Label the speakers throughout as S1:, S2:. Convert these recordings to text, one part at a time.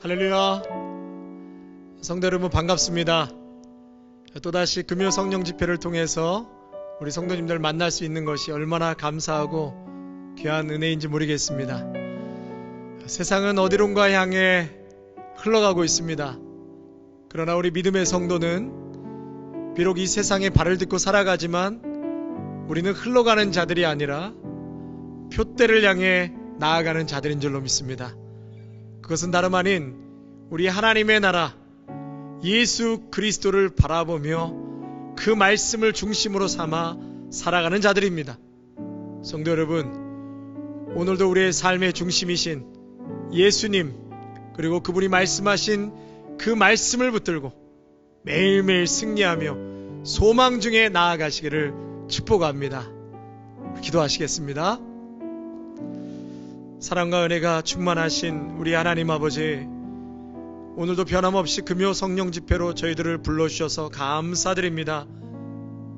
S1: 할렐루야. 성도 여러분 반갑습니다. 또다시 금요 성령 집회를 통해서 우리 성도님들 만날 수 있는 것이 얼마나 감사하고 귀한 은혜인지 모르겠습니다. 세상은 어디론가 향해 흘러가고 있습니다. 그러나 우리 믿음의 성도는 비록 이 세상에 발을 딛고 살아가지만 우리는 흘러가는 자들이 아니라 표대를 향해 나아가는 자들인 줄로 믿습니다. 그것은 다름 아닌 우리 하나님의 나라 예수 그리스도를 바라보며 그 말씀을 중심으로 삼아 살아가는 자들입니다. 성도 여러분, 오늘도 우리의 삶의 중심이신 예수님, 그리고 그분이 말씀하신 그 말씀을 붙들고 매일매일 승리하며 소망 중에 나아가시기를 축복합니다. 기도하시겠습니다. 사랑과 은혜가 충만하신 우리 하나님 아버지, 오늘도 변함없이 금요 성령 집회로 저희들을 불러주셔서 감사드립니다.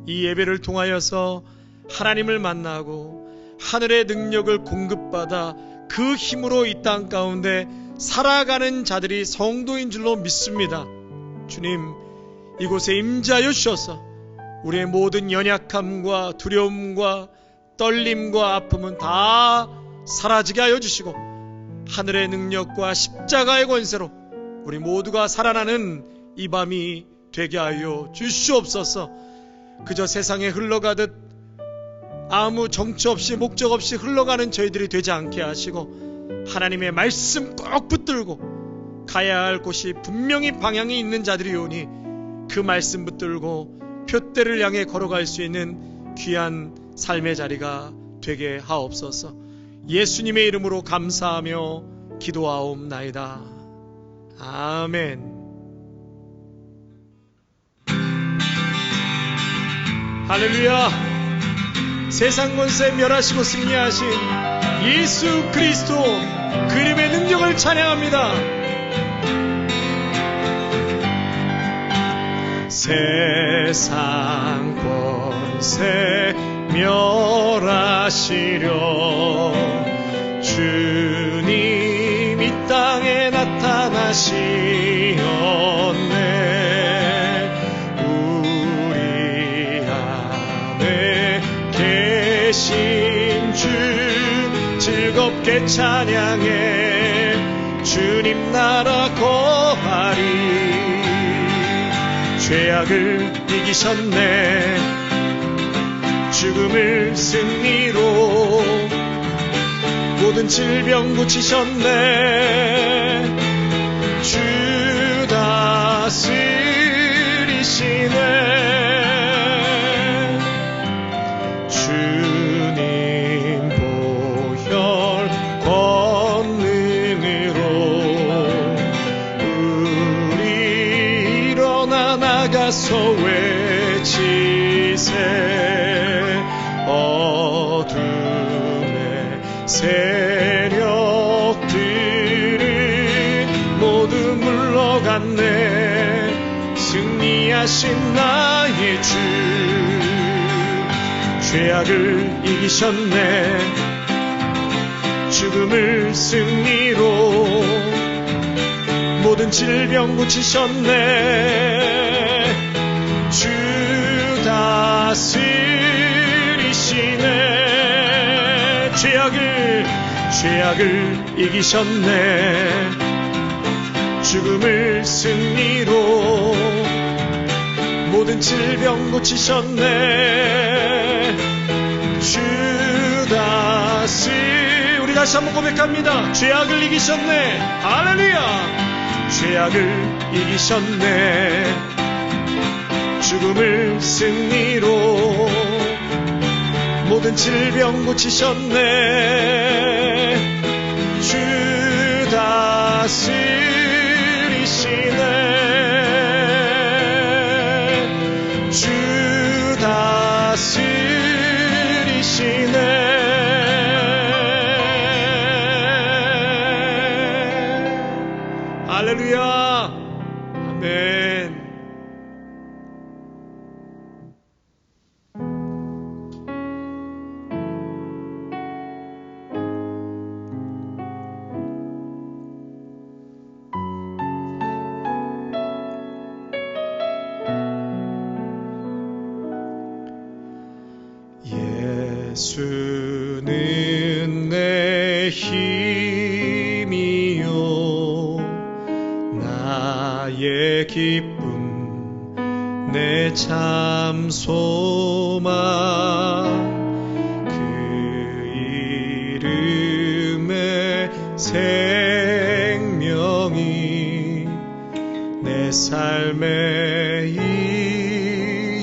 S1: 이 예배를 통하여서 하나님을 만나고 하늘의 능력을 공급받아 그 힘으로 이 땅 가운데 살아가는 자들이 성도인 줄로 믿습니다. 주님, 이곳에 임재하여 주셔서 우리의 모든 연약함과 두려움과 떨림과 아픔은 다 사라지게 하여 주시고 하늘의 능력과 십자가의 권세로 우리 모두가 살아나는 이 밤이 되게 하여 주시옵소서. 그저 세상에 흘러가듯 아무 정처 없이 목적 없이 흘러가는 저희들이 되지 않게 하시고 하나님의 말씀 꼭 붙들고 가야 할 곳이 분명히 방향이 있는 자들이 오니 그 말씀 붙들고 표대를 향해 걸어갈 수 있는 귀한 삶의 자리가 되게 하옵소서. 예수님의 이름으로 감사하며 기도하옵나이다. 아멘. 할렐루야. 세상 권세 멸하시고 승리하신 예수 그리스도 그 이름의 능력을 찬양합니다. 세상 권세 멸하시려 주님 이 땅에 나타나시었네. 우리 안에 계신 주 즐겁게 찬양해. 주님 나라 거하리. 죄악을 이기셨네. 죽음을 승리로 모든 질병 고치셨네. 주 다스리시네. 주님 보혈 권능으로 우리 일어나 나가서 외치세. 어둠의 세력들은 모두 물러갔네. 승리하신 나의 주 죄악을 이기셨네. 죽음을 승리로 모든 질병 고치셨네. 주 다스리시네. 죄악을 이기셨네. 죽음을 승리로 모든 질병 고치셨네. 주 우리 다시 한번 고백합니다. 죄악을 이기셨네. 할렐루야. 죄악을 이기셨네. 죽음을 승리로 모든 질병 고치셨네. 주 다스리시네. 주 다스리시네. 할렐루야. 아멘. 예수는 내 힘이요 나의 기쁨 내 참 소망 그 이름의 생명이 내 삶의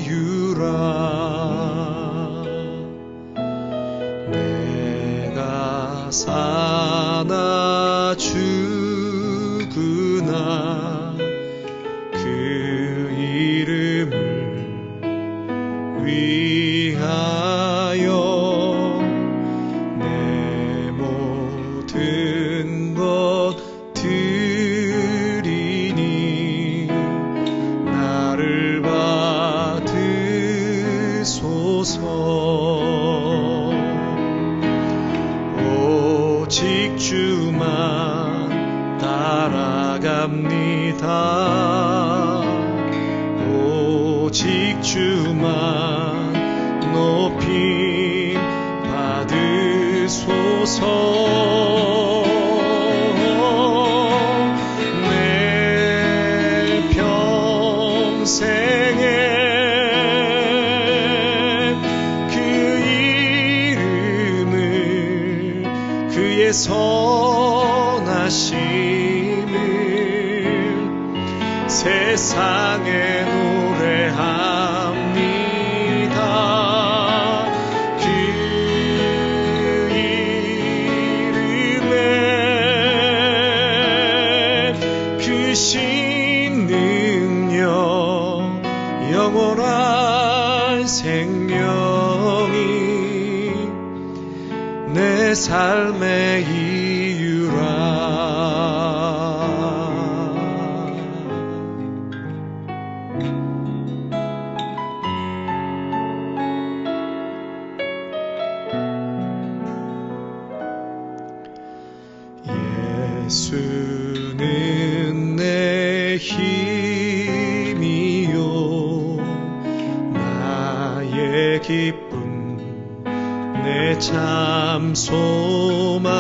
S1: 이유라 내가 사나 죽으나 그 이름을 위하여 내 모든 것 드리니 나를 받으소서 오직 주만 따라갑니다 오직 주만 높임 받으소서 내 평생에 그 이름을 그의 선하심을 세상에 노래합니다 그 이름에 그 신능력 영원한 생명이 내 삶의 이유라 예수는 내 힘이요 나의 기쁨 내 참 소망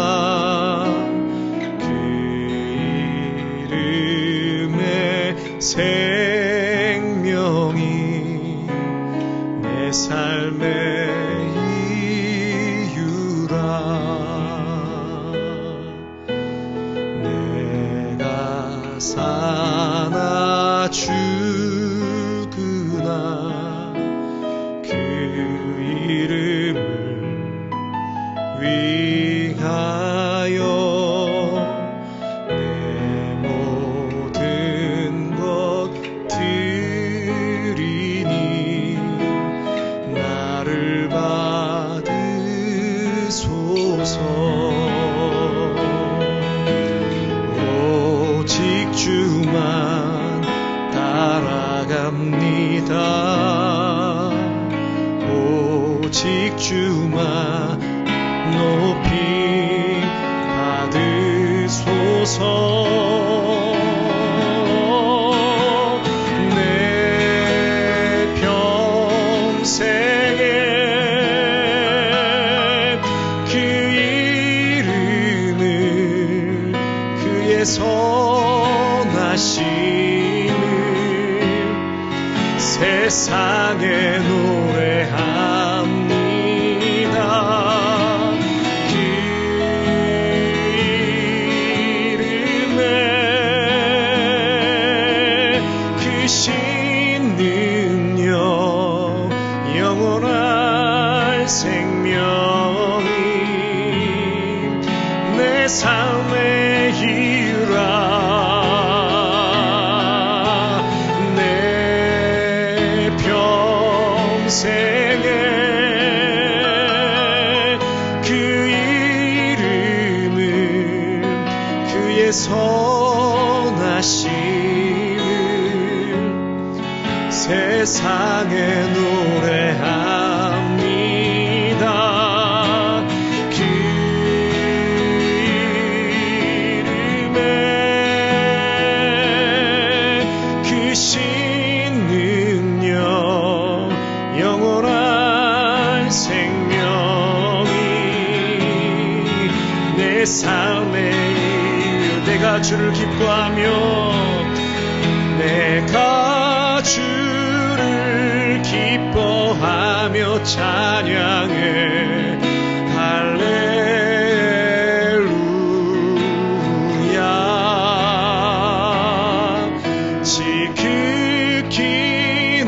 S1: 그 이름의 생명이 내 삶의 이유라 내가 사나 죽으나 그 이름을 위하여 내 모든 것 드리니 나를 받으소서 오직 주만 따라갑니다 오직 주만 높이 받으소서 내 평생에 그 이름을 그의 선하심을 세상에 노래합니다 영원한 생명이 내 삶의 이유라 내 평생에 그 이름을 그의 선하심을 세상에 노래합니다 그 이름에 그 신능력 영원한 생명 주를 기뻐하며 내가 주를 기뻐하며 찬양해 할렐루야. 지극히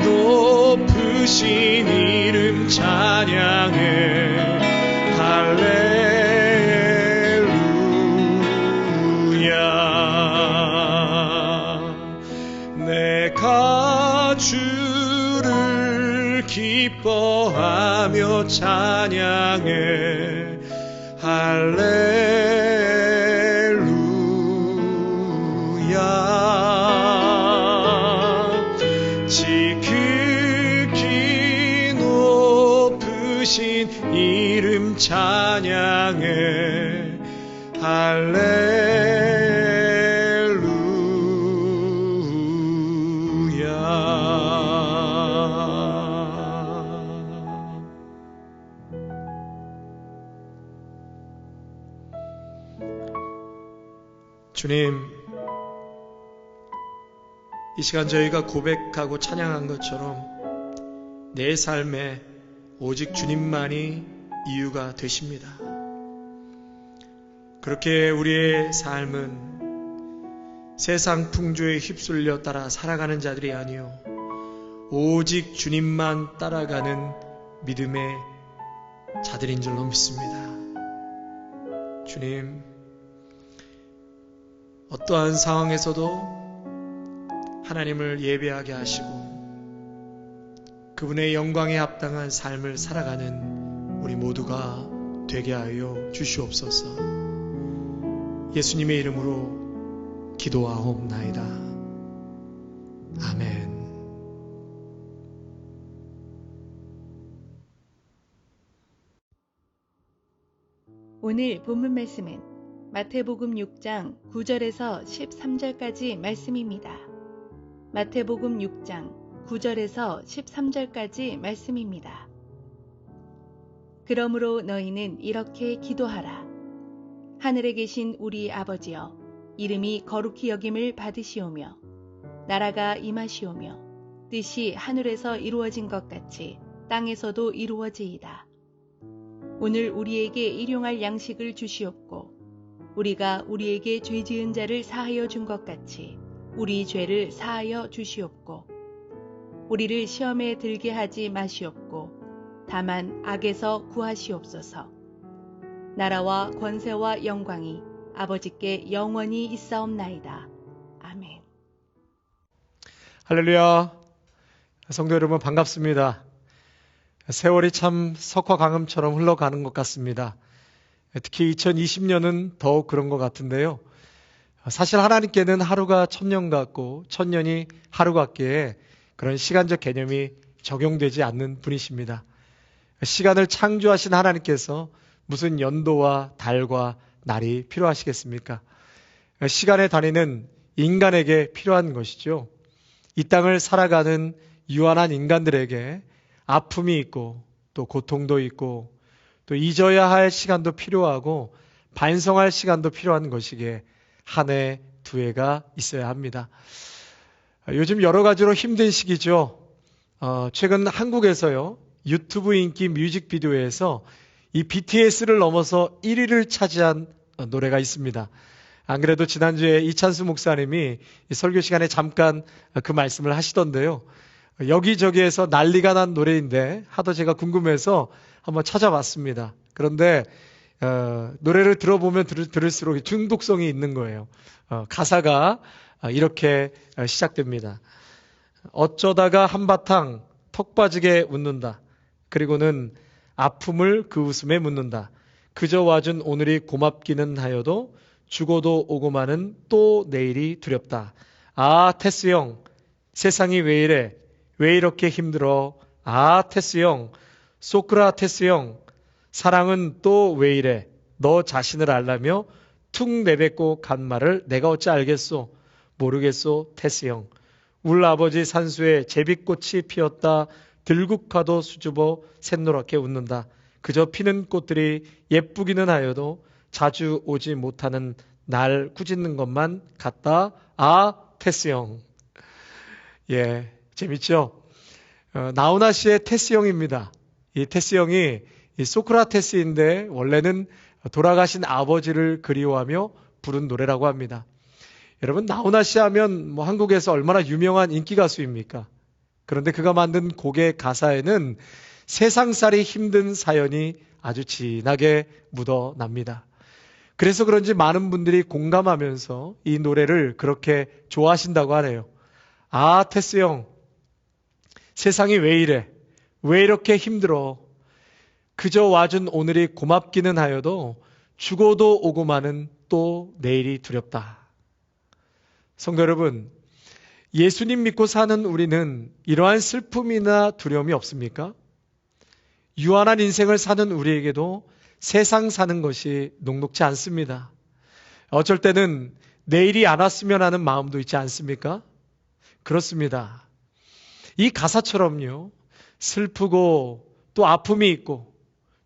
S1: 높으신 이름 찬양해 내가 주를 기뻐하며 찬양해 할렐루야. 지극히 높으신 이름 찬양해 할렐루야. 주님, 이 시간 저희가 고백하고 찬양한 것처럼 내 삶에 오직 주님만이 이유가 되십니다. 그렇게 우리의 삶은 세상 풍조에 휩쓸려 따라 살아가는 자들이 아니요 오직 주님만 따라가는 믿음의 자들인 줄로 믿습니다. 주님, 어떠한 상황에서도 하나님을 예배하게 하시고 그분의 영광에 합당한 삶을 살아가는 우리 모두가 되게 하여 주시옵소서. 예수님의 이름으로 기도하옵나이다. 아멘.
S2: 오늘 본문 말씀은 마태복음 6장 9절에서 13절까지 말씀입니다. 마태복음 6장 9절에서 13절까지 말씀입니다. 그러므로 너희는 이렇게 기도하라. 하늘에 계신 우리 아버지여, 이름이 거룩히 여김을 받으시오며 나라가 임하시오며 뜻이 하늘에서 이루어진 것 같이 땅에서도 이루어지이다. 오늘 우리에게 일용할 양식을 주시옵고 우리가 우리에게 죄 지은 자를 사하여 준 것 같이 우리 죄를 사하여 주시옵고 우리를 시험에 들게 하지 마시옵고 다만 악에서 구하시옵소서. 나라와 권세와 영광이 아버지께 영원히 있사옵나이다. 아멘.
S1: 할렐루야. 성도 여러분 반갑습니다. 세월이 참 석화강음처럼 흘러가는 것 같습니다. 특히 2020년은 더욱 그런 것 같은데요. 사실 하나님께는 하루가 1000년 같고 1000년이 하루 같기에 그런 시간적 개념이 적용되지 않는 분이십니다. 시간을 창조하신 하나님께서 무슨 연도와 달과 날이 필요하시겠습니까? 시간의 단위는 인간에게 필요한 것이죠. 이 땅을 살아가는 유한한 인간들에게 아픔이 있고 또 고통도 있고 또 잊어야 할 시간도 필요하고 반성할 시간도 필요한 것이기에 한 해, 두 해가 있어야 합니다. 요즘 여러 가지로 힘든 시기죠. 최근 한국에서요, 유튜브 인기 뮤직비디오에서 이 BTS를 넘어서 1위를 차지한 노래가 있습니다. 안 그래도 지난주에 이찬수 목사님이 설교 시간에 잠깐 그 말씀을 하시던데요. 여기저기에서 난리가 난 노래인데 하도 제가 궁금해서 한번 찾아봤습니다. 그런데 노래를 들어보면 들을수록 중독성이 있는 거예요. 가사가 이렇게 시작됩니다. 어쩌다가 한바탕 턱 빠지게 웃는다. 그리고는 아픔을 그 웃음에 묻는다. 그저 와준 오늘이 고맙기는 하여도 죽어도 오고 마는 또 내일이 두렵다. 아, 테스 형, 세상이 왜 이래? 왜 이렇게 힘들어? 아, 테스 형, 소크라테스 형, 사랑은 또 왜 이래? 너 자신을 알라며 툭 내뱉고 간 말을 내가 어찌 알겠소? 모르겠소, 테스 형. 울 아버지 산수에 제비꽃이 피었다. 들국화도 수줍어 샛노랗게 웃는다. 그저 피는 꽃들이 예쁘기는 하여도 자주 오지 못하는 날 꾸짖는 것만 같다. 아, 테스 형. 예, 재밌죠? 나훈아 씨의 테스 형입니다. 이 테스 형이 이 소크라테스인데 원래는 돌아가신 아버지를 그리워하며 부른 노래라고 합니다. 여러분, 나훈아 씨 하면 뭐 한국에서 얼마나 유명한 인기 가수입니까? 그런데 그가 만든 곡의 가사에는 세상살이 힘든 사연이 아주 진하게 묻어납니다. 그래서 그런지 많은 분들이 공감하면서 이 노래를 그렇게 좋아하신다고 하네요. 아, 테스 형, 세상이 왜 이래? 왜 이렇게 힘들어? 그저 와준 오늘이 고맙기는 하여도 죽어도 오고 마는 또 내일이 두렵다. 성도 여러분, 예수님 믿고 사는 우리는 이러한 슬픔이나 두려움이 없습니까? 유한한 인생을 사는 우리에게도 세상 사는 것이 녹록지 않습니다. 어쩔 때는 내일이 안 왔으면 하는 마음도 있지 않습니까? 그렇습니다. 이 가사처럼요, 슬프고 또 아픔이 있고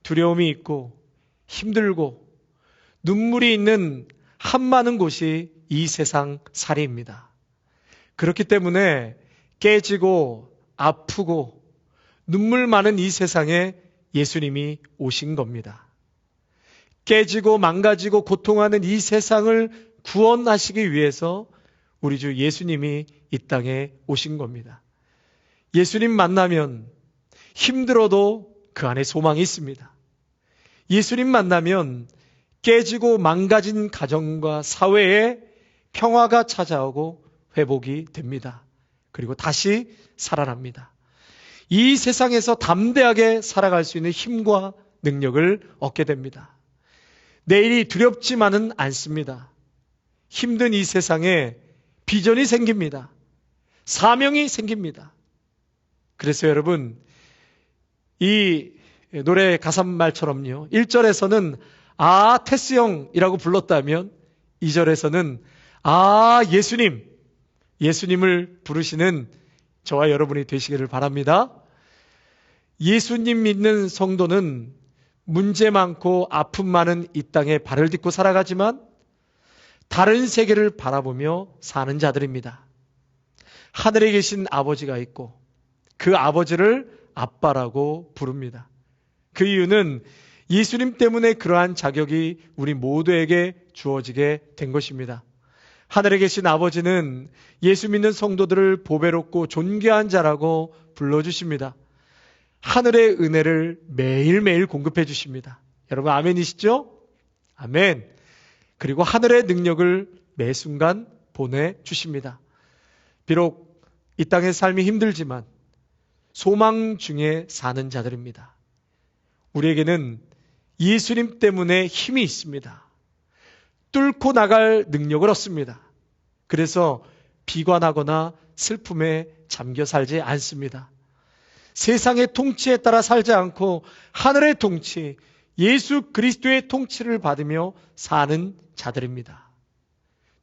S1: 두려움이 있고 힘들고 눈물이 있는 한많은 곳이 이 세상 살이입니다. 그렇기 때문에 깨지고 아프고 눈물 많은 이 세상에 예수님이 오신 겁니다. 깨지고 망가지고 고통하는 이 세상을 구원하시기 위해서 우리 주 예수님이 이 땅에 오신 겁니다. 예수님 만나면 힘들어도 그 안에 소망이 있습니다. 예수님 만나면 깨지고 망가진 가정과 사회에 평화가 찾아오고 회복이 됩니다. 그리고 다시 살아납니다. 이 세상에서 담대하게 살아갈 수 있는 힘과 능력을 얻게 됩니다. 내일이 두렵지만은 않습니다. 힘든 이 세상에 비전이 생깁니다. 사명이 생깁니다. 그래서 여러분, 이 노래 가사말처럼요, 1절에서는 아, 테스 형이라고 불렀다면 2절에서는 아, 예수님을 부르시는 저와 여러분이 되시기를 바랍니다. 예수님 믿는 성도는 문제 많고 아픔 많은 이 땅에 발을 딛고 살아가지만 다른 세계를 바라보며 사는 자들입니다. 하늘에 계신 아버지가 있고 그 아버지를 아빠라고 부릅니다. 그 이유는 예수님 때문에 그러한 자격이 우리 모두에게 주어지게 된 것입니다. 하늘에 계신 아버지는 예수 믿는 성도들을 보배롭고 존귀한 자라고 불러주십니다. 하늘의 은혜를 매일매일 공급해 주십니다. 여러분 아멘이시죠? 아멘. 그리고 하늘의 능력을 매 순간 보내주십니다. 비록 이 땅의 삶이 힘들지만 소망 중에 사는 자들입니다. 우리에게는 예수님 때문에 힘이 있습니다. 뚫고 나갈 능력을 얻습니다. 그래서 비관하거나 슬픔에 잠겨 살지 않습니다. 세상의 통치에 따라 살지 않고 하늘의 통치, 예수 그리스도의 통치를 받으며 사는 자들입니다.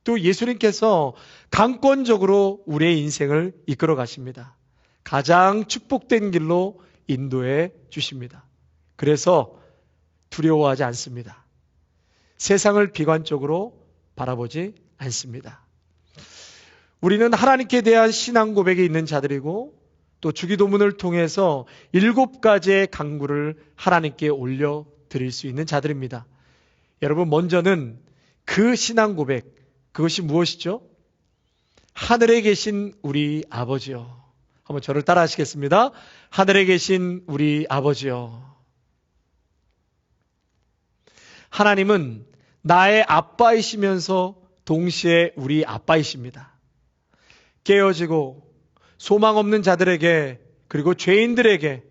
S1: 또 예수님께서 강권적으로 우리의 인생을 이끌어 가십니다. 가장 축복된 길로 인도해 주십니다. 그래서 두려워하지 않습니다. 세상을 비관적으로 바라보지 않습니다. 우리는 하나님께 대한 신앙 고백이 있는 자들이고 또 주기도문을 통해서 7가지의 간구를 하나님께 올려드릴 수 있는 자들입니다. 여러분 먼저는 그 신앙 고백, 그것이 무엇이죠? 하늘에 계신 우리 아버지요. 한번 저를 따라 하시겠습니다. 하늘에 계신 우리 아버지요. 하나님은 나의 아빠이시면서 동시에 우리 아빠이십니다. 깨어지고 소망 없는 자들에게 그리고 죄인들에게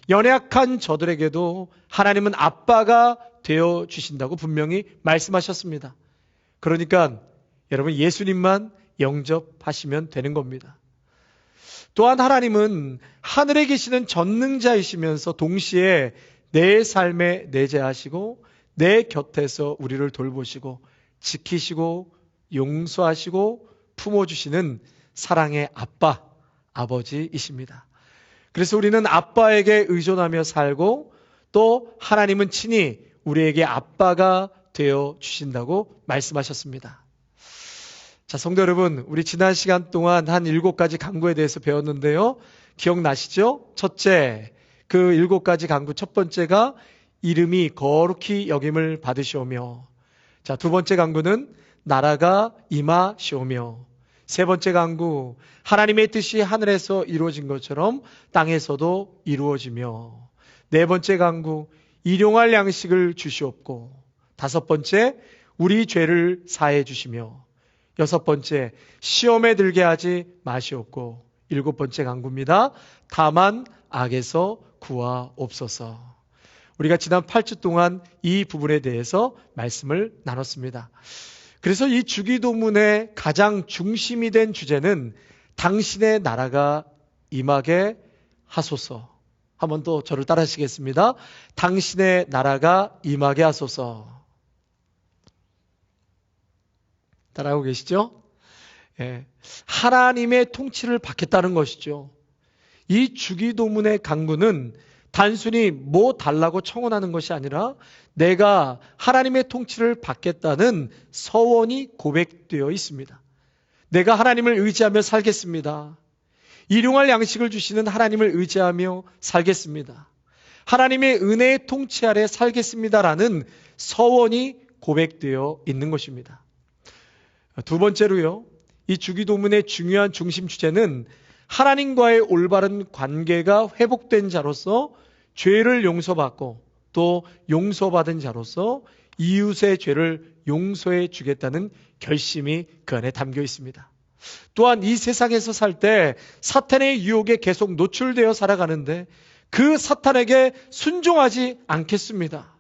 S1: 연약한 저들에게도 하나님은 아빠가 되어 주신다고 분명히 말씀하셨습니다. 그러니까 여러분 예수님만 영접하시면 되는 겁니다. 또한 하나님은 하늘에 계시는 전능자이시면서 동시에 내 삶에 내재하시고 내 곁에서 우리를 돌보시고 지키시고 용서하시고 품어주시는 사랑의 아빠, 아버지이십니다. 그래서 우리는 아빠에게 의존하며 살고 또 하나님은 친히 우리에게 아빠가 되어 주신다고 말씀하셨습니다. 자, 성도 여러분, 우리 지난 시간 동안 한 7가지 간구에 대해서 배웠는데요. 기억나시죠? 첫째, 그 7가지 간구 첫 번째가 이름이 거룩히 여김을 받으시오며, 자, 두 번째 간구는 나라가 임하시오며, 세 번째 간구 하나님의 뜻이 하늘에서 이루어진 것처럼 땅에서도 이루어지며, 네 번째 간구 일용할 양식을 주시옵고, 다섯 번째 우리 죄를 사해 주시며, 여섯 번째 시험에 들게 하지 마시옵고, 일곱 번째 간구입니다. 다만 악에서 구하옵소서. 우리가 지난 8주 동안 이 부분에 대해서 말씀을 나눴습니다. 그래서 이 주기도문의 가장 중심이 된 주제는 당신의 나라가 임하게 하소서. 한 번 더 저를 따라 하시겠습니다. 당신의 나라가 임하게 하소서. 따라하고 계시죠? 예. 하나님의 통치를 받겠다는 것이죠. 이 주기도문의 간구는 단순히 뭐 달라고 청원하는 것이 아니라 내가 하나님의 통치를 받겠다는 서원이 고백되어 있습니다. 내가 하나님을 의지하며 살겠습니다. 일용할 양식을 주시는 하나님을 의지하며 살겠습니다. 하나님의 은혜의 통치 아래 살겠습니다라는 서원이 고백되어 있는 것입니다. 두 번째로요, 이 주기도문의 중요한 중심 주제는 하나님과의 올바른 관계가 회복된 자로서 죄를 용서받고 또 용서받은 자로서 이웃의 죄를 용서해 주겠다는 결심이 그 안에 담겨 있습니다. 또한 이 세상에서 살 때 사탄의 유혹에 계속 노출되어 살아가는데 그 사탄에게 순종하지 않겠습니다.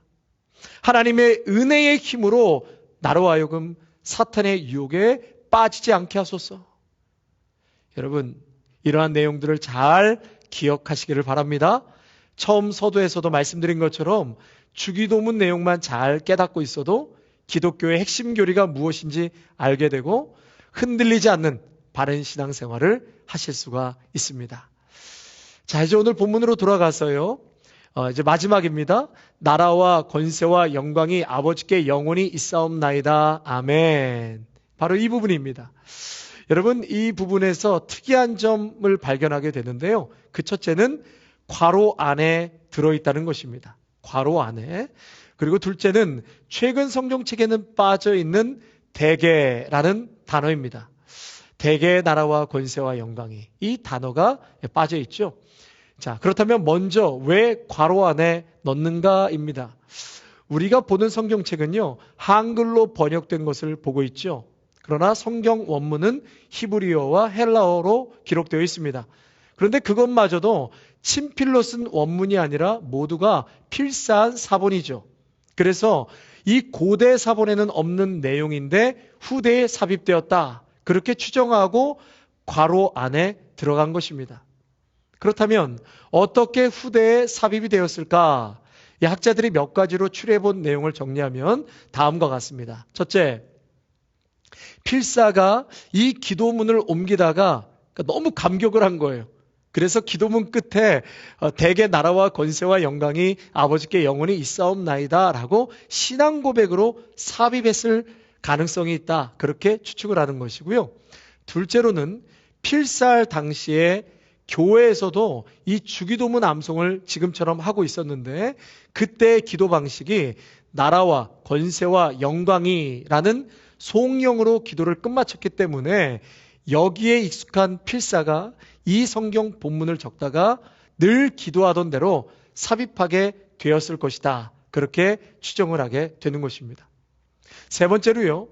S1: 하나님의 은혜의 힘으로 나로 하여금 사탄의 유혹에 빠지지 않게 하소서. 여러분, 이러한 내용들을 잘 기억하시기를 바랍니다. 처음 서두에서도 말씀드린 것처럼 주기도문 내용만 잘 깨닫고 있어도 기독교의 핵심 교리가 무엇인지 알게 되고 흔들리지 않는 바른 신앙생활을 하실 수가 있습니다. 자, 이제 오늘 본문으로 돌아가서요. 이제 마지막입니다. 나라와 권세와 영광이 아버지께 영원히 있사옵나이다. 아멘. 바로 이 부분입니다. 여러분, 이 부분에서 특이한 점을 발견하게 되는데요. 그 첫째는 괄호 안에 들어있다는 것입니다. 괄호 안에. 그리고 둘째는 최근 성경책에는 빠져있는 대개라는 단어입니다. 대개의 나라와 권세와 영광이, 이 단어가 빠져있죠. 자, 그렇다면 먼저 왜 괄호 안에 넣는가입니다. 우리가 보는 성경책은요, 한글로 번역된 것을 보고 있죠. 그러나 성경 원문은 히브리어와 헬라어로 기록되어 있습니다. 그런데 그것마저도 친필로 쓴 원문이 아니라 모두가 필사한 사본이죠. 그래서 이 고대 사본에는 없는 내용인데 후대에 삽입되었다. 그렇게 추정하고 괄호 안에 들어간 것입니다. 그렇다면 어떻게 후대에 삽입이 되었을까? 이 학자들이 몇 가지로 추려본 내용을 정리하면 다음과 같습니다. 첫째, 필사가 이 기도문을 옮기다가 너무 감격을 한 거예요. 그래서 기도문 끝에 대개 나라와 권세와 영광이 아버지께 영원히 있사옵나이다 라고 신앙 고백으로 삽입했을 가능성이 있다. 그렇게 추측을 하는 것이고요. 둘째로는 필사할 당시에 교회에서도 이 주기도문 암송을 지금처럼 하고 있었는데 그때의 기도 방식이 나라와 권세와 영광이라는 송영으로 기도를 끝마쳤기 때문에 여기에 익숙한 필사가 이 성경 본문을 적다가 늘 기도하던 대로 삽입하게 되었을 것이다. 그렇게 추정을 하게 되는 것입니다. 세 번째로요.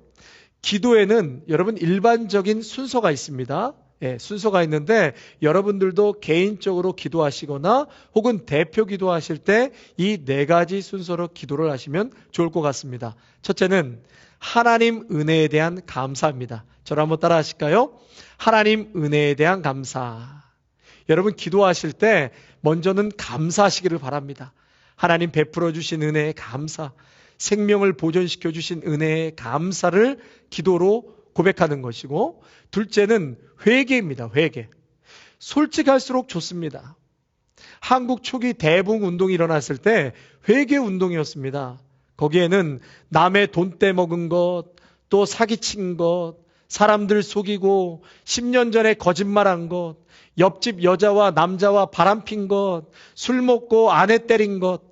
S1: 기도에는 여러분 일반적인 순서가 있습니다. 순서가 있는데 여러분들도 개인적으로 기도하시거나 혹은 대표 기도하실 때 이 4가지 순서로 기도를 하시면 좋을 것 같습니다. 첫째는 하나님 은혜에 대한 감사입니다. 저를 한번 따라 하실까요? 하나님 은혜에 대한 감사. 여러분 기도하실 때 먼저는 감사하시기를 바랍니다. 하나님 베풀어 주신 은혜에 감사, 생명을 보존시켜 주신 은혜에 감사를 기도로 고백하는 것이고, 둘째는 회개입니다. 회개. 솔직할수록 좋습니다. 한국 초기 대붕 운동이 일어났을 때 회개 운동이었습니다. 거기에는 남의 돈 떼먹은 것, 또 사기친 것, 사람들 속이고 10년 전에 거짓말한 것, 옆집 여자와 남자와 바람핀 것, 술 먹고 아내 때린 것,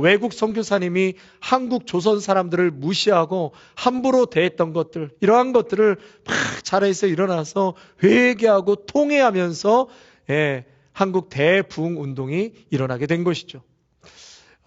S1: 외국 선교사님이 한국 조선 사람들을 무시하고 함부로 대했던 것들, 이러한 것들을 막 자리에서 일어나서 회개하고 통회하면서 한국 대부흥 운동이 일어나게 된 것이죠.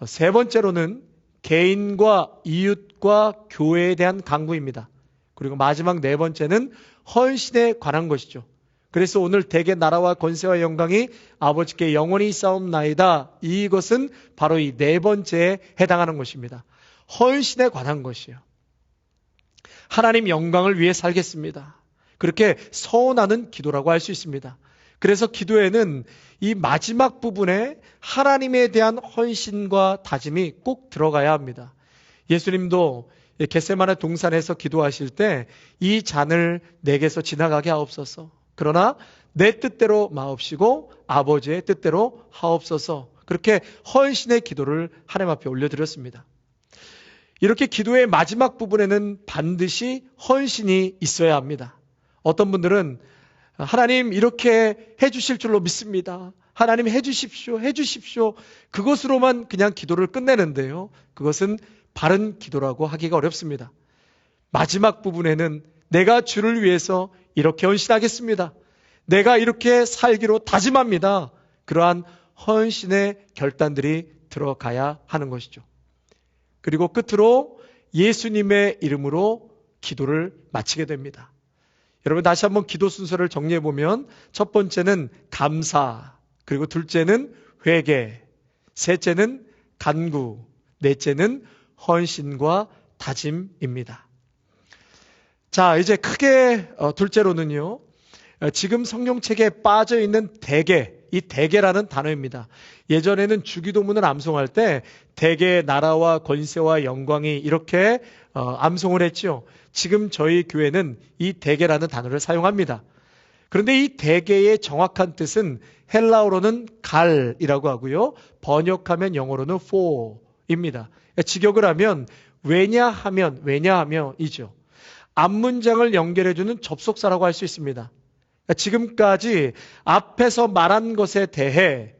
S1: 세 번째로는 개인과 이웃과 교회에 대한 강구입니다. 그리고 마지막 네 번째는 헌신에 관한 것이죠. 그래서 오늘 대개 나라와 권세와 영광이 아버지께 영원히 싸움나이다. 이것은 바로 이 네 번째에 해당하는 것입니다. 헌신에 관한 것이에요. 하나님 영광을 위해 살겠습니다. 그렇게 서원하는 기도라고 할 수 있습니다. 그래서 기도에는 이 마지막 부분에 하나님에 대한 헌신과 다짐이 꼭 들어가야 합니다. 예수님도 겟세마네 동산에서 기도하실 때 이 잔을 내게서 지나가게 하옵소서. 그러나 내 뜻대로 마옵시고 아버지의 뜻대로 하옵소서. 그렇게 헌신의 기도를 하나님 앞에 올려드렸습니다. 이렇게 기도의 마지막 부분에는 반드시 헌신이 있어야 합니다. 어떤 분들은 하나님 이렇게 해주실 줄로 믿습니다. 하나님 해주십시오. 해주십시오. 그것으로만 그냥 기도를 끝내는데요. 그것은 바른 기도라고 하기가 어렵습니다. 마지막 부분에는 내가 주를 위해서 이렇게 헌신하겠습니다. 내가 이렇게 살기로 다짐합니다. 그러한 헌신의 결단들이 들어가야 하는 것이죠. 그리고 끝으로 예수님의 이름으로 기도를 마치게 됩니다. 여러분 다시 한번 기도 순서를 정리해 보면 첫 번째는 감사, 그리고 둘째는 회개, 셋째는 간구, 넷째는 헌신과 다짐입니다. 자, 이제 크게 둘째로는요. 지금 성경책에 빠져 있는 대개, 이 대개라는 단어입니다. 예전에는 주기도문을 암송할 때 대개 나라와 권세와 영광이 이렇게 암송을 했죠. 지금 저희 교회는 이 대개라는 단어를 사용합니다. 그런데 이 대개의 정확한 뜻은 헬라어로는 갈이라고 하고요. 번역하면 영어로는 for입니다. 직역을 하면 왜냐하면이죠. 앞문장을 연결해주는 접속사라고 할 수 있습니다. 지금까지 앞에서 말한 것에 대해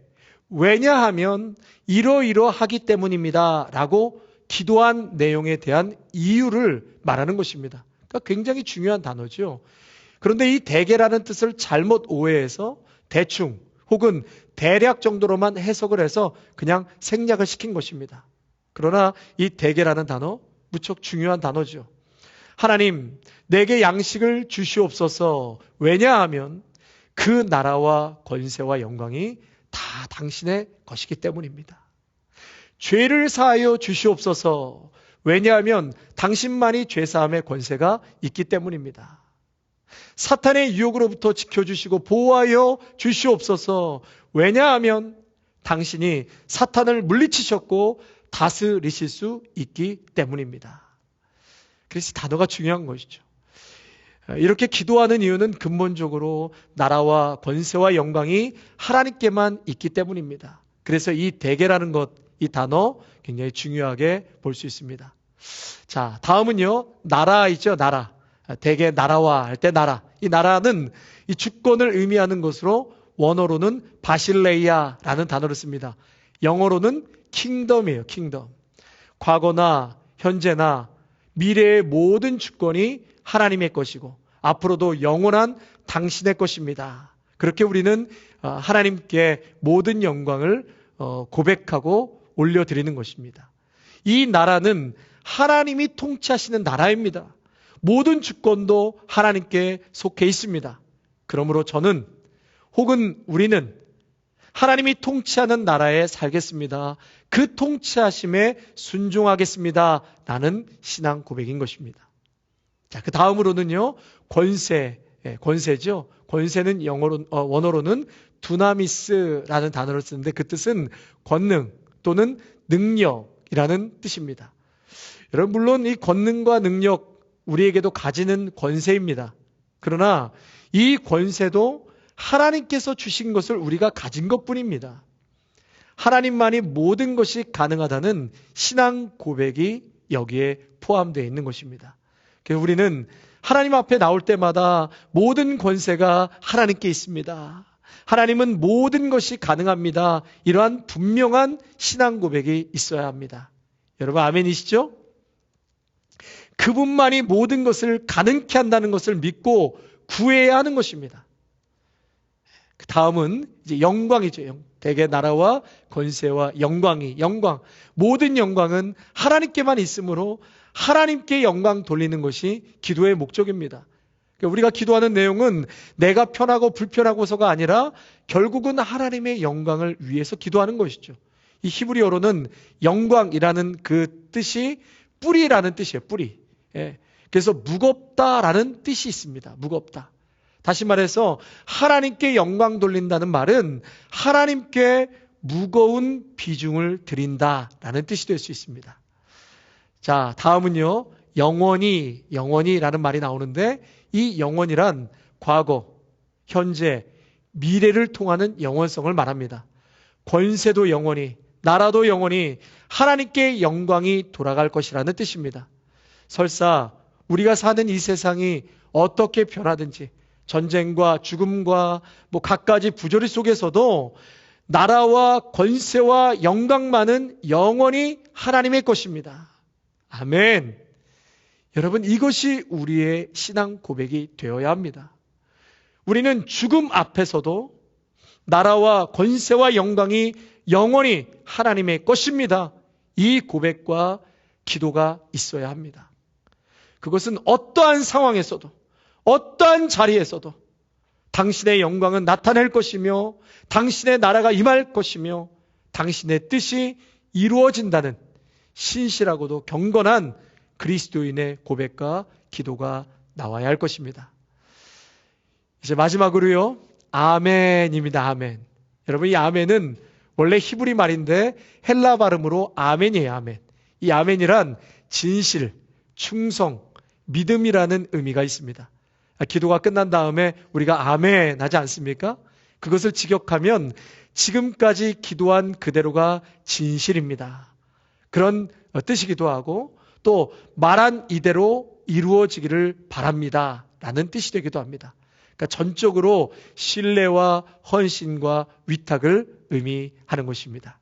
S1: 왜냐하면 이러이러하기 때문입니다 라고 기도한 내용에 대한 이유를 말하는 것입니다. 그러니까 굉장히 중요한 단어죠. 그런데 이 대개라는 뜻을 잘못 오해해서 대충 혹은 대략 정도로만 해석을 해서 그냥 생략을 시킨 것입니다. 그러나 이 대개라는 단어 무척 중요한 단어죠. 하나님, 내게 양식을 주시옵소서. 왜냐하면 그 나라와 권세와 영광이 다 당신의 것이기 때문입니다. 죄를 사하여 주시옵소서. 왜냐하면 당신만이 죄사함의 권세가 있기 때문입니다. 사탄의 유혹으로부터 지켜주시고 보호하여 주시옵소서. 왜냐하면 당신이 사탄을 물리치셨고 다스리실 수 있기 때문입니다. 그래서 단어가 중요한 것이죠. 이렇게 기도하는 이유는 근본적으로 나라와 권세와 영광이 하나님께만 있기 때문입니다. 그래서 이 대개라는 것, 이 단어 굉장히 중요하게 볼 수 있습니다. 자, 다음은요. 나라 있죠. 나라. 대개 나라와 할 때 나라. 이 나라는 이 주권을 의미하는 것으로 원어로는 바실레이아라는 단어를 씁니다. 영어로는 킹덤이에요. 킹덤. 과거나 현재나 미래의 모든 주권이 하나님의 것이고 앞으로도 영원한 당신의 것입니다. 그렇게 우리는 하나님께 모든 영광을 고백하고 올려드리는 것입니다. 이 나라는 하나님이 통치하시는 나라입니다. 모든 주권도 하나님께 속해 있습니다. 그러므로 저는 혹은 우리는 하나님이 통치하는 나라에 살겠습니다. 그 통치하심에 순종하겠습니다. 라는 신앙 고백인 것입니다. 자, 그 다음으로는요, 권세죠. 권세는 원어로는 두나미스라는 단어를 쓰는데 그 뜻은 권능 또는 능력이라는 뜻입니다. 여러분, 물론 이 권능과 능력 우리에게도 가지는 권세입니다. 그러나 이 권세도 하나님께서 주신 것을 우리가 가진 것뿐입니다. 하나님만이 모든 것이 가능하다는 신앙 고백이 여기에 포함되어 있는 것입니다. 그래서 우리는 하나님 앞에 나올 때마다 모든 권세가 하나님께 있습니다. 하나님은 모든 것이 가능합니다. 이러한 분명한 신앙 고백이 있어야 합니다. 여러분 아멘이시죠? 그분만이 모든 것을 가능케 한다는 것을 믿고 구해야 하는 것입니다. 그 다음은 이제 영광이죠. 대개 나라와 권세와 영광. 모든 영광은 하나님께만 있으므로 하나님께 영광 돌리는 것이 기도의 목적입니다. 우리가 기도하는 내용은 내가 편하고 불편하고서가 아니라 결국은 하나님의 영광을 위해서 기도하는 것이죠. 이 히브리어로는 영광이라는 그 뜻이 뿌리라는 뜻이에요. 뿌리. 예. 그래서 무겁다라는 뜻이 있습니다. 무겁다. 다시 말해서 하나님께 영광 돌린다는 말은 하나님께 무거운 비중을 드린다라는 뜻이 될 수 있습니다. 자, 다음은요. 영원히라는 말이 나오는데 이 영원이란 과거, 현재, 미래를 통하는 영원성을 말합니다. 권세도 영원히, 나라도 영원히 하나님께 영광이 돌아갈 것이라는 뜻입니다. 설사 우리가 사는 이 세상이 어떻게 변하든지 전쟁과 죽음과 갖가지 부조리 속에서도 나라와 권세와 영광만은 영원히 하나님의 것입니다. 아멘. 여러분 이것이 우리의 신앙 고백이 되어야 합니다. 우리는 죽음 앞에서도 나라와 권세와 영광이 영원히 하나님의 것입니다. 이 고백과 기도가 있어야 합니다. 그것은 어떠한 상황에서도 어떠한 자리에서도 당신의 영광은 나타낼 것이며 당신의 나라가 임할 것이며 당신의 뜻이 이루어진다는 신실하고도 경건한 그리스도인의 고백과 기도가 나와야 할 것입니다. 이제 마지막으로요. 아멘입니다. 아멘. 여러분 이 아멘은 원래 히브리 말인데 헬라 발음으로 아멘이에요. 아멘. 이 아멘이란 진실, 충성, 믿음이라는 의미가 있습니다. 기도가 끝난 다음에 우리가 아멘 하지 않습니까? 그것을 직역하면 지금까지 기도한 그대로가 진실입니다. 그런 뜻이기도 하고 또 말한 이대로 이루어지기를 바랍니다. 라는 뜻이 되기도 합니다. 그러니까 전적으로 신뢰와 헌신과 위탁을 의미하는 것입니다.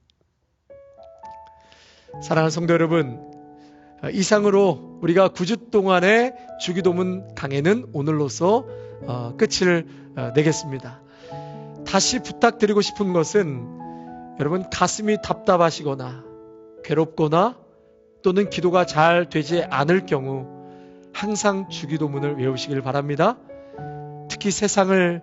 S1: 사랑하는 성도 여러분, 이상으로 우리가 9주 동안의 주기도문 강해는 오늘로서 끝을 내겠습니다. 다시 부탁드리고 싶은 것은 여러분 가슴이 답답하시거나 괴롭거나 또는 기도가 잘 되지 않을 경우 항상 주기도문을 외우시길 바랍니다. 특히 세상을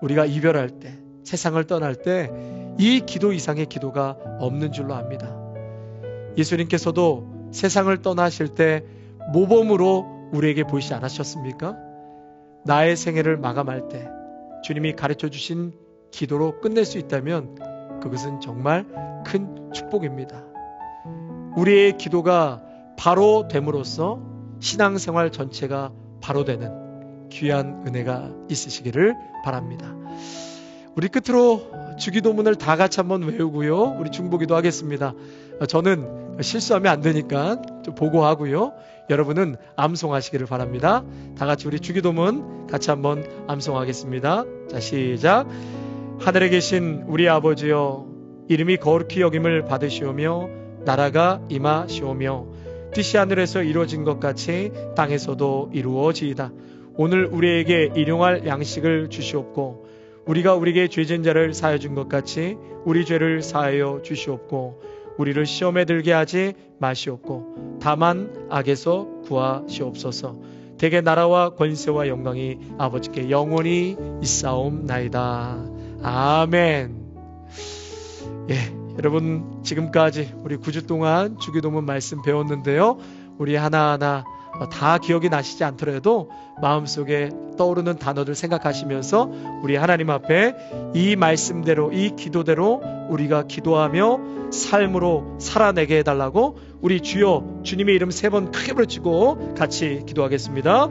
S1: 우리가 이별할 때, 세상을 떠날 때 이 기도 이상의 기도가 없는 줄로 압니다. 예수님께서도 세상을 떠나실 때 모범으로 우리에게 보이지 않으셨습니까? 나의 생애를 마감할 때 주님이 가르쳐 주신 기도로 끝낼 수 있다면 그것은 정말 큰 축복입니다. 우리의 기도가 바로 됨으로써 신앙생활 전체가 바로 되는 귀한 은혜가 있으시기를 바랍니다. 우리 끝으로 주기도문을 다 같이 한번 외우고요. 우리 중보기도 하겠습니다. 저는 실수하면 안 되니까 좀 보고하고요. 여러분은 암송하시기를 바랍니다. 다 같이 우리 주기도문 같이 한번 암송하겠습니다. 자, 시작. 하늘에 계신 우리 아버지여, 이름이 거룩히 여김을 받으시오며 나라가 임하시오며 뜻이 하늘에서 이루어진 것 같이 땅에서도 이루어지이다. 오늘 우리에게 일용할 양식을 주시옵고 우리가 우리에게 죄진 자를 사하여 준 것 같이 우리 죄를 사하여 주시옵고 우리를 시험에 들게 하지 마시옵고 다만 악에서 구하시옵소서. 대개 나라와 권세와 영광이 아버지께 영원히 있사옵나이다. 아멘. 예, 여러분 지금까지 우리 9주 동안 주기도문 말씀 배웠는데요. 우리 하나하나 다 기억이 나시지 않더라도 마음속에 떠오르는 단어들 생각하시면서 우리 하나님 앞에 이 말씀대로 이 기도대로 우리가 기도하며 삶으로 살아내게 해달라고 우리 주여 주님의 이름 3번 크게 부르치고 같이 기도하겠습니다.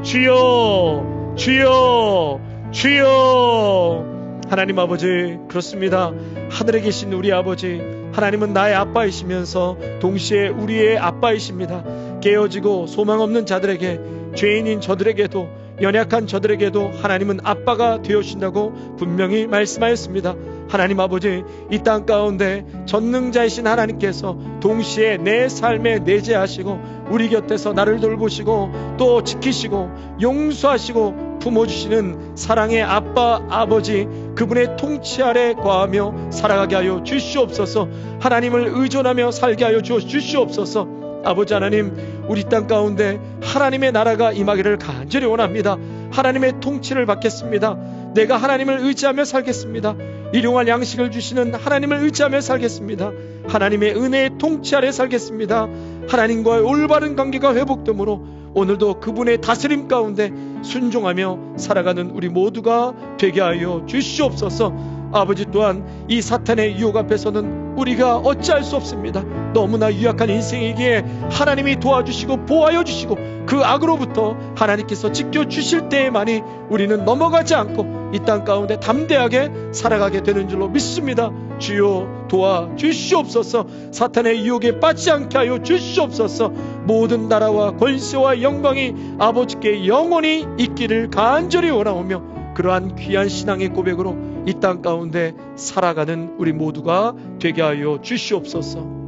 S1: 주여 주여 주여. 하나님 아버지, 그렇습니다. 하늘에 계신 우리 아버지, 하나님은 나의 아빠이시면서 동시에 우리의 아빠이십니다. 깨어지고 소망 없는 자들에게, 죄인인 저들에게도, 연약한 저들에게도 하나님은 아빠가 되어주신다고 분명히 말씀하였습니다. 하나님 아버지, 이 땅 가운데 전능자이신 하나님께서 동시에 내 삶에 내재하시고 우리 곁에서 나를 돌보시고 또 지키시고 용서하시고 품어주시는 사랑의 아빠 아버지, 그분의 통치 아래 거하며 살아가게 하여 주시옵소서. 하나님을 의존하며 살게 하여 주시옵소서. 아버지 하나님, 우리 땅 가운데 하나님의 나라가 임하기를 간절히 원합니다. 하나님의 통치를 받겠습니다. 내가 하나님을 의지하며 살겠습니다. 일용할 양식을 주시는 하나님을 의지하며 살겠습니다. 하나님의 은혜의 통치 아래 살겠습니다. 하나님과의 올바른 관계가 회복되므로 오늘도 그분의 다스림 가운데 순종하며 살아가는 우리 모두가 되게 하여 주시옵소서. 아버지, 또한 이 사탄의 유혹 앞에서는 우리가 어찌할 수 없습니다. 너무나 유약한 인생이기에 하나님이 도와주시고 보호하여 주시고 그 악으로부터 하나님께서 지켜주실 때에만이 우리는 넘어가지 않고 이 땅 가운데 담대하게 살아가게 되는 줄로 믿습니다. 주여 도와주시옵소서. 사탄의 유혹에 빠지지 않게 하여 주시옵소서. 모든 나라와 권세와 영광이 아버지께 영원히 있기를 간절히 원하오며 그러한 귀한 신앙의 고백으로 이 땅 가운데 살아가는 우리 모두가 되게 하여 주시옵소서.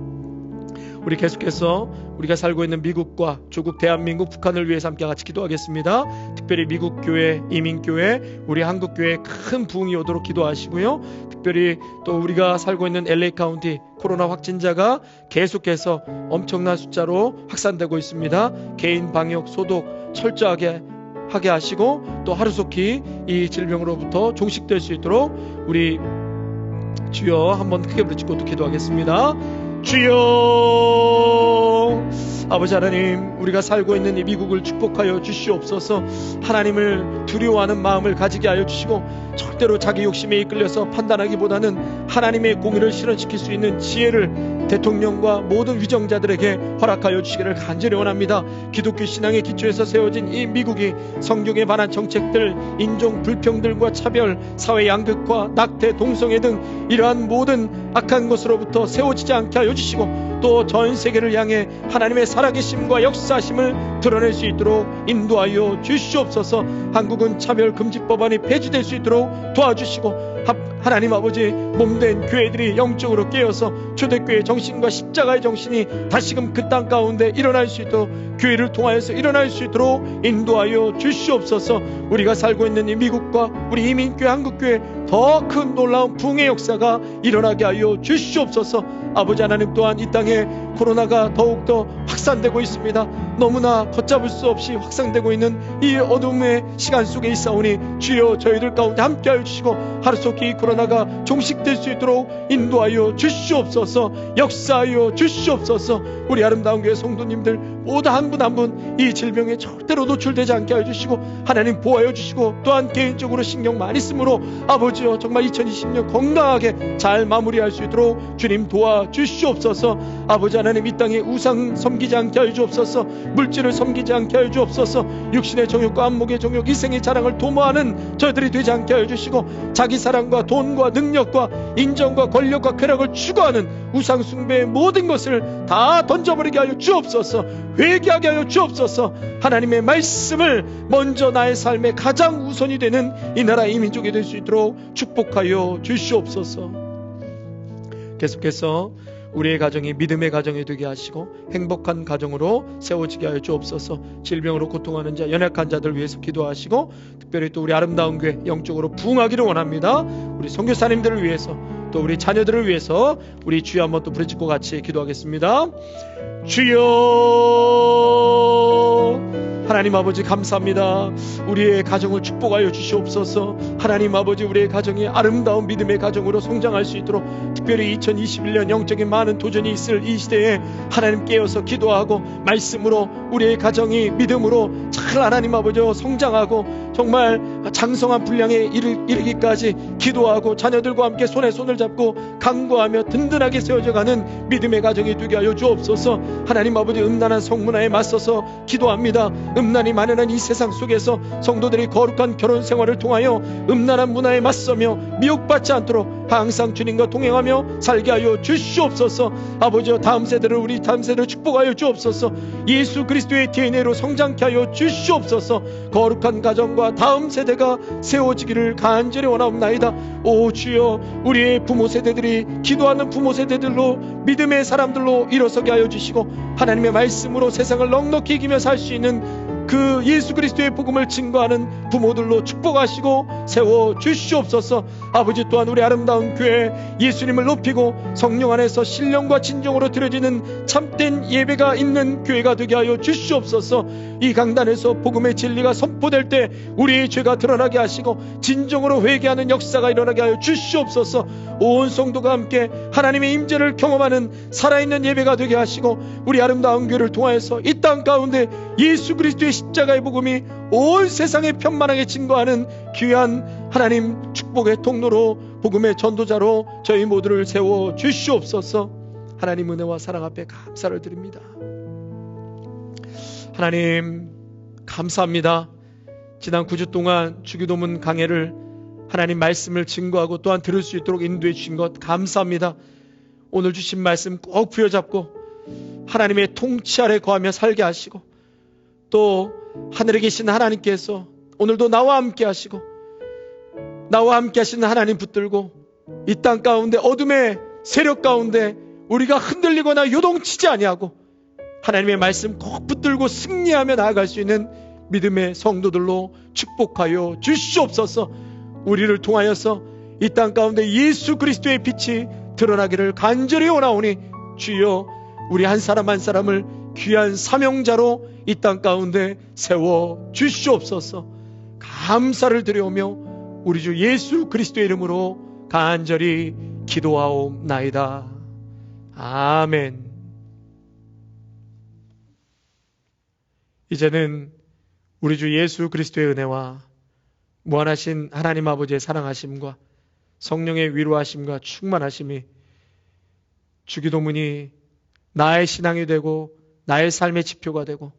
S1: 우리 계속해서 우리가 살고 있는 미국과 조국 대한민국 북한을 위해서 함께 같이 기도하겠습니다. 특별히 미국 교회, 이민교회, 우리 한국 교회에 큰 부흥이 오도록 기도하시고요. 특별히 또 우리가 살고 있는 LA 카운티 코로나 확진자가 계속해서 엄청난 숫자로 확산되고 있습니다. 개인 방역 소독 철저하게 하게 하시고 또 하루속히 이 질병으로부터 종식될 수 있도록 우리 주여 한번 크게 부르짖고 또 기도하겠습니다. 주여, 아버지 하나님, 우리가 살고 있는 이 미국을 축복하여 주시옵소서. 하나님을 두려워하는 마음을 가지게 하여 주시고 절대로 자기 욕심에 이끌려서 판단하기보다는 하나님의 공의를 실현시킬 수 있는 지혜를 대통령과 모든 위정자들에게 허락하여 주시기를 간절히 원합니다. 기독교 신앙의 기초에서 세워진 이 미국이 성경에 반한 정책들, 인종 불평들과 차별, 사회 양극화, 낙태, 동성애 등 이러한 모든 악한 것으로부터 세워지지 않게 하여 주시고 또 전 세계를 향해 하나님의 살아계심과 역사심을 드러낼 수 있도록 인도하여 주시옵소서. 한국은 차별금지법안이 폐지될 수 있도록 도와주시고 하나님 아버지, 몸된 교회들이 영적으로 깨어서 초대교회의 정신과 십자가의 정신이 다시금 그 땅 가운데 일어날 수 있도록, 교회를 통하여서 일어날 수 있도록 인도하여 주시옵소서. 우리가 살고 있는 이 미국과 우리 이민교회, 한국교회 더 큰 놀라운 부흥의 역사가 일어나게 하여 주시옵소서. 아버지 하나님, 또한 이 땅에 코로나가 더욱더 확산되고 있습니다. 너무나 걷잡을 수 없이 확산되고 있는 이 어둠의 시간 속에 있사오니 주여 저희들 가운데 함께하여 주시고 하루속히 이 코로나가 종식될 수 있도록 인도하여 주시옵소서. 역사하여 주시옵소서. 우리 아름다운 교회 성도님들 모두 한 분 한 분 이 질병에 절대로 노출되지 않게 하여 주시고 하나님 보호하여 주시고 또한 개인적으로 신경 많이 쓰므로 아버지여 정말 2020년 건강하게 잘 마무리할 수 있도록 주님 도와주시옵소서. 아버지 하나님, 이 땅에 우상 섬기지 않게 하여 주옵소서. 물질을 섬기지 않게 하여 주옵소서. 육신의 정욕과 안목의 정욕, 이생의 자랑을 도모하는 저희들이 되지 않게 하여 주시고 자기 사랑과 돈과 능력과 인정과 권력과 쾌락을 추구하는 우상 숭배의 모든 것을 다 던져버리게 하여 주옵소서. 회개하게 하여 주옵소서. 하나님의 말씀을 먼저 나의 삶의 가장 우선이 되는 이 나라 이 민족이 될 수 있도록 축복하여 주시옵소서. 계속해서 우리의 가정이 믿음의 가정이 되게 하시고 행복한 가정으로 세워지게 하여 주옵소서. 질병으로 고통하는 자, 연약한 자들 위해서 기도하시고 특별히 또 우리 아름다운 교회 영적으로 부흥하기를 원합니다. 우리 선교사님들을 위해서 또 우리 자녀들을 위해서 우리 주여 한번 또 부르짖고 같이 기도하겠습니다. 주여, 하나님 아버지 감사합니다. 우리의 가정을 축복하여 주시옵소서. 하나님 아버지, 우리의 가정이 아름다운 믿음의 가정으로 성장할 수 있도록 특별히 2021년 영적인 많은 도전이 있을 이 시대에 하나님 깨어서 기도하고 말씀으로 우리의 가정이 믿음으로 잘 하나님 아버지 성장하고 정말 장성한 분량에 이르기까지 기도하고 자녀들과 함께 손에 손을 잡고 강구하며 든든하게 세워져가는 믿음의 가정이 되게 하여 주옵소서. 하나님 아버지, 음란한 성문화에 맞서서 기도합니다. 음란이 만연한 이 세상 속에서 성도들이 거룩한 결혼 생활을 통하여 음란한 문화에 맞서며 미혹받지 않도록 항상 주님과 동행하며 살게 하여 주시옵소서. 아버지여, 다음 세대를, 우리 다음 세대를 축복하여 주옵소서. 예수 그리스도의 DNA로 성장케 하여 주시옵소서. 거룩한 가정과 다음 세대가 세워지기를 간절히 원하옵나이다. 오 주여, 우리의 부모 세대들이 기도하는 부모 세대들로 믿음의 사람들로 일어서게 하여 주시고, 하나님의 말씀으로 세상을 넉넉히 이기며 살 수 있는 그 예수 그리스도의 복음을 증거하는 부모들로 축복하시고 세워 주시옵소서. 아버지, 또한 우리 아름다운 교회 예수님을 높이고 성령 안에서 신령과 진정으로 드려지는 참된 예배가 있는 교회가 되게 하여 주시옵소서. 이 강단에서 복음의 진리가 선포될 때 우리의 죄가 드러나게 하시고 진정으로 회개하는 역사가 일어나게 하여 주시옵소서. 온 성도가 함께 하나님의 임재를 경험하는 살아있는 예배가 되게 하시고, 우리 아름다운 교회를 통하여서 이 땅 가운데 예수 그리스도의 십자가의 복음이 온 세상에 편만하게 증거하는 귀한 하나님 축복의 통로로, 복음의 전도자로 저희 모두를 세워 주시옵소서. 하나님 은혜와 사랑 앞에 감사를 드립니다. 하나님 감사합니다. 지난 9주 동안 주기도문 강해를 하나님 말씀을 증거하고 또한 들을 수 있도록 인도해 주신 것 감사합니다. 오늘 주신 말씀 꼭 부여잡고 하나님의 통치 아래 거하며 살게 하시고, 또 하늘에 계신 하나님께서 오늘도 나와 함께 하시고, 나와 함께 하시는 하나님 붙들고 이 땅 가운데 어둠의 세력 가운데 우리가 흔들리거나 요동치지 아니하고 하나님의 말씀 꼭 붙들고 승리하며 나아갈 수 있는 믿음의 성도들로 축복하여 주시옵소서. 우리를 통하여서 이 땅 가운데 예수 그리스도의 빛이 드러나기를 간절히 원하오니, 주여, 우리 한 사람 한 사람을 귀한 사명자로 이 땅 가운데 세워 주시옵소서. 감사를 드려오며 우리 주 예수 그리스도의 이름으로 간절히 기도하옵나이다. 아멘. 이제는 우리 주 예수 그리스도의 은혜와 무한하신 하나님 아버지의 사랑하심과 성령의 위로하심과 충만하심이, 주기도문이 나의 신앙이 되고 나의 삶의 지표가 되고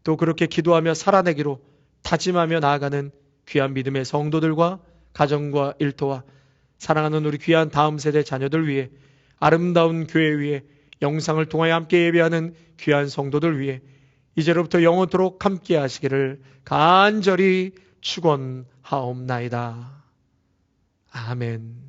S1: 또 그렇게 기도하며 살아내기로 다짐하며 나아가는 귀한 믿음의 성도들과 가정과 일터와 사랑하는 우리 귀한 다음 세대 자녀들 위해, 아름다운 교회 위에, 영상을 통하여 함께 예배하는 귀한 성도들 위해 이제로부터 영원토록 함께 하시기를 간절히 축원하옵나이다. 아멘.